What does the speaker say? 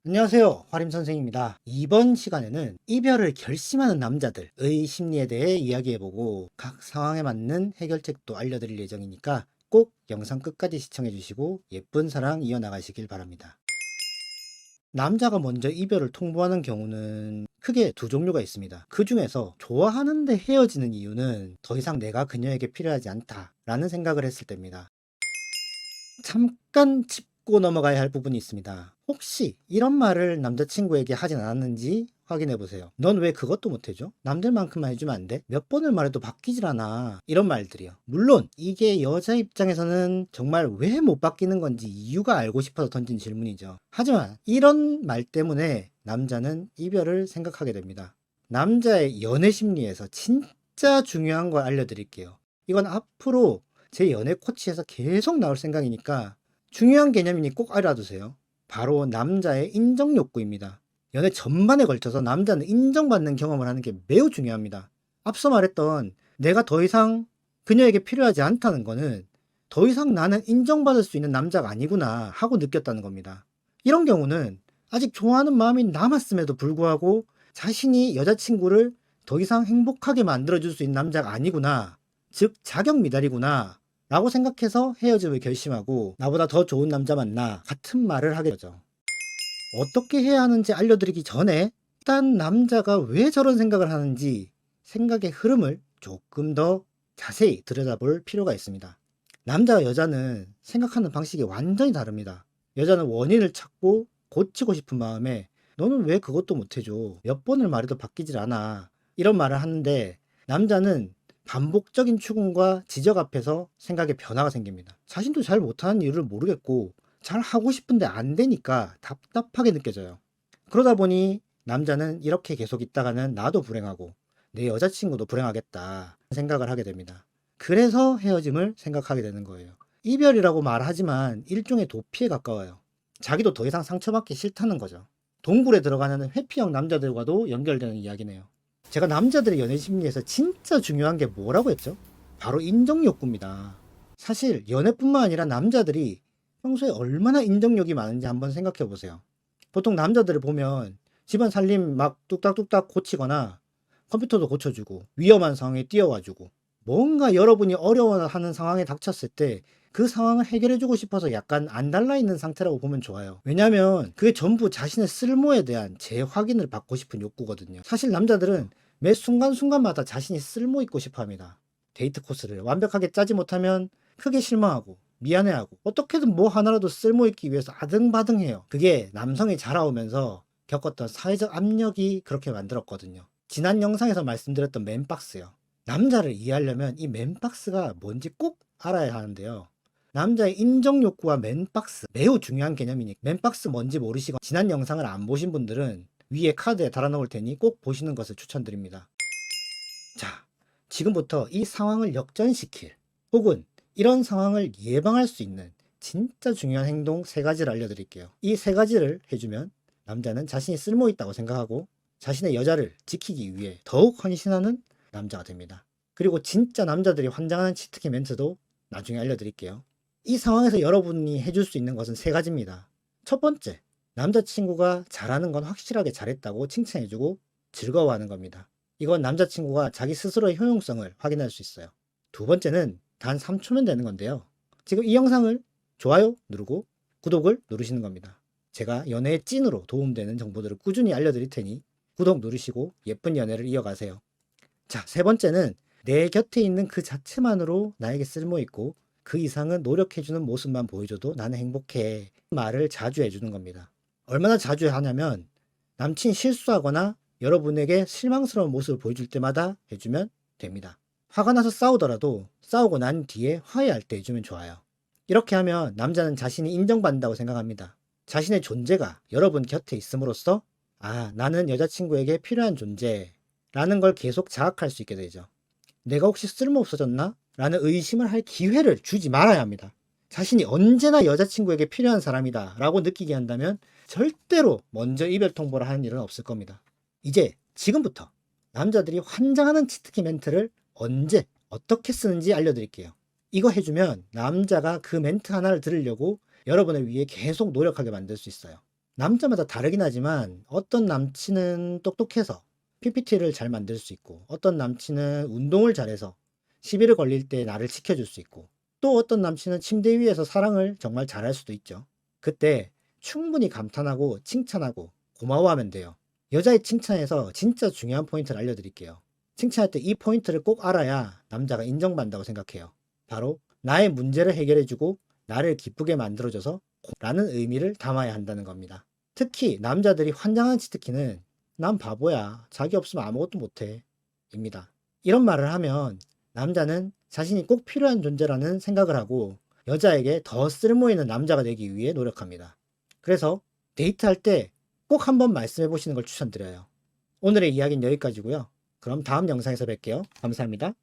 안녕하세요. 화림선생입니다. 이번 시간에는 이별을 결심하는 남자들의 심리에 대해 이야기해보고 각 상황에 맞는 해결책도 알려드릴 예정이니까 꼭 영상 끝까지 시청해주시고 예쁜 사랑 이어나가시길 바랍니다. 남자가 먼저 이별을 통보하는 경우는 크게 두 종류가 있습니다. 그 중에서 좋아하는데 헤어지는 이유는 더 이상 내가 그녀에게 필요하지 않다라는 생각을 했을 때입니다. 잠깐 짚고 넘어가야 할 부분이 있습니다. 혹시 이런 말을 남자친구에게 하진 않았는지 확인해 보세요. 넌 왜 그것도 못해줘? 남들만큼만 해주면 안 돼? 몇 번을 말해도 바뀌질 않아. 이런 말들이요. 물론 이게 여자 입장에서는 정말 왜 못 바뀌는 건지 이유가 알고 싶어서 던진 질문이죠. 하지만 이런 말 때문에 남자는 이별을 생각하게 됩니다. 남자의 연애 심리에서 진짜 중요한 걸 알려드릴게요. 이건 앞으로 제 연애 코치에서 계속 나올 생각이니까 중요한 개념이니 꼭 알아두세요. 바로 남자의 인정 욕구입니다. 연애 전반에 걸쳐서 남자는 인정받는 경험을 하는 게 매우 중요합니다. 앞서 말했던 내가 더 이상 그녀에게 필요하지 않다는 거는 더 이상 나는 인정받을 수 있는 남자가 아니구나 하고 느꼈다는 겁니다. 이런 경우는 아직 좋아하는 마음이 남았음에도 불구하고 자신이 여자친구를 더 이상 행복하게 만들어줄 수 있는 남자가 아니구나, 즉 자격 미달이구나 라고 생각해서 헤어짐을 결심하고 나보다 더 좋은 남자 만나 같은 말을 하게 되죠. 어떻게 해야 하는지 알려드리기 전에 일단 남자가 왜 저런 생각을 하는지 생각의 흐름을 조금 더 자세히 들여다볼 필요가 있습니다. 남자와 여자는 생각하는 방식이 완전히 다릅니다. 여자는 원인을 찾고 고치고 싶은 마음에 너는 왜 그것도 못해줘? 몇 번을 말해도 바뀌질 않아. 이런 말을 하는데 남자는 반복적인 추궁과 지적 앞에서 생각의 변화가 생깁니다. 자신도 잘 못하는 이유를 모르겠고 잘 하고 싶은데 안 되니까 답답하게 느껴져요. 그러다 보니 남자는 이렇게 계속 있다가는 나도 불행하고 내 여자친구도 불행하겠다 생각을 하게 됩니다. 그래서 헤어짐을 생각하게 되는 거예요. 이별이라고 말하지만 일종의 도피에 가까워요. 자기도 더 이상 상처받기 싫다는 거죠. 동굴에 들어가는 회피형 남자들과도 연결되는 이야기네요. 제가 남자들의 연애 심리에서 진짜 중요한 게 뭐라고 했죠? 바로 인정 욕구입니다. 사실 연애뿐만 아니라 남자들이 평소에 얼마나 인정욕이 많은지 한번 생각해 보세요. 보통 남자들을 보면 집안 살림 막 뚝딱뚝딱 고치거나 컴퓨터도 고쳐주고 위험한 상황에 뛰어와주고 뭔가 여러분이 어려워하는 상황에 닥쳤을 때 그 상황을 해결해주고 싶어서 약간 안 달라있는 상태라고 보면 좋아요. 왜냐하면 그게 전부 자신의 쓸모에 대한 재확인을 받고 싶은 욕구거든요. 사실 남자들은 매 순간순간마다 자신이 쓸모있고 싶어 합니다. 데이트 코스를 완벽하게 짜지 못하면 크게 실망하고 미안해하고 어떻게든 뭐 하나라도 쓸모있기 위해서 아등바등해요. 그게 남성이 자라오면서 겪었던 사회적 압력이 그렇게 만들었거든요. 지난 영상에서 말씀드렸던 맨박스요. 남자를 이해하려면 이 맨박스가 뭔지 꼭 알아야 하는데요. 남자의 인정 욕구와 맨박스 매우 중요한 개념이니 맨박스 뭔지 모르시거나 지난 영상을 안 보신 분들은 위에 카드에 달아놓을 테니 꼭 보시는 것을 추천드립니다. 자, 지금부터 이 상황을 역전시킬 혹은 이런 상황을 예방할 수 있는 진짜 중요한 행동 3가지를 알려드릴게요. 이 3가지를 해주면 남자는 자신이 쓸모있다고 생각하고 자신의 여자를 지키기 위해 더욱 헌신하는 남자가 됩니다. 그리고 진짜 남자들이 환장하는 치트키 멘트도 나중에 알려드릴게요. 이 상황에서 여러분이 해줄 수 있는 것은 3가지입니다. 첫 번째, 남자친구가 잘하는 건 확실하게 잘했다고 칭찬해주고 즐거워하는 겁니다. 이건 남자친구가 자기 스스로의 효용성을 확인할 수 있어요. 두 번째는 단 3초면 되는 건데요. 지금 이 영상을 좋아요 누르고 구독을 누르시는 겁니다. 제가 연애의 찐으로 도움되는 정보들을 꾸준히 알려드릴 테니 구독 누르시고 예쁜 연애를 이어가세요. 자, 3번째는 내 곁에 있는 그 자체만으로 나에게 쓸모있고 그 이상은 노력해주는 모습만 보여줘도 나는 행복해. 말을 자주 해주는 겁니다. 얼마나 자주 하냐면 남친 실수하거나 여러분에게 실망스러운 모습을 보여줄 때마다 해주면 됩니다. 화가 나서 싸우더라도 싸우고 난 뒤에 화해할 때 해주면 좋아요. 이렇게 하면 남자는 자신이 인정받는다고 생각합니다. 자신의 존재가 여러분 곁에 있음으로써 아, 나는 여자친구에게 필요한 존재라는 걸 계속 자각할 수 있게 되죠. 내가 혹시 쓸모없어졌나? 라는 의심을 할 기회를 주지 말아야 합니다. 자신이 언제나 여자친구에게 필요한 사람이다 라고 느끼게 한다면 절대로 먼저 이별 통보를 하는 일은 없을 겁니다. 이제 지금부터 남자들이 환장하는 치트키 멘트를 언제 어떻게 쓰는지 알려드릴게요. 이거 해주면 남자가 그 멘트 하나를 들으려고 여러분을 위해 계속 노력하게 만들 수 있어요. 남자마다 다르긴 하지만 어떤 남친은 똑똑해서 PPT를 잘 만들 수 있고 어떤 남친은 운동을 잘해서 시비를 걸릴 때 나를 지켜줄 수 있고 또 어떤 남친은 침대 위에서 사랑을 정말 잘할 수도 있죠. 그때 충분히 감탄하고 칭찬하고 고마워하면 돼요. 여자의 칭찬에서 진짜 중요한 포인트를 알려드릴게요. 칭찬할 때 이 포인트를 꼭 알아야 남자가 인정받는다고 생각해요. 바로 나의 문제를 해결해주고 나를 기쁘게 만들어줘서 라는 의미를 담아야 한다는 겁니다. 특히 남자들이 환장한 치트키는 난 바보야. 자기 없으면 아무것도 못해. 입니다. 이런 말을 하면 남자는 자신이 꼭 필요한 존재라는 생각을 하고 여자에게 더 쓸모있는 남자가 되기 위해 노력합니다. 그래서 데이트할 때 꼭 한번 말씀해 보시는 걸 추천드려요. 오늘의 이야기는 여기까지고요. 그럼 다음 영상에서 뵐게요. 감사합니다.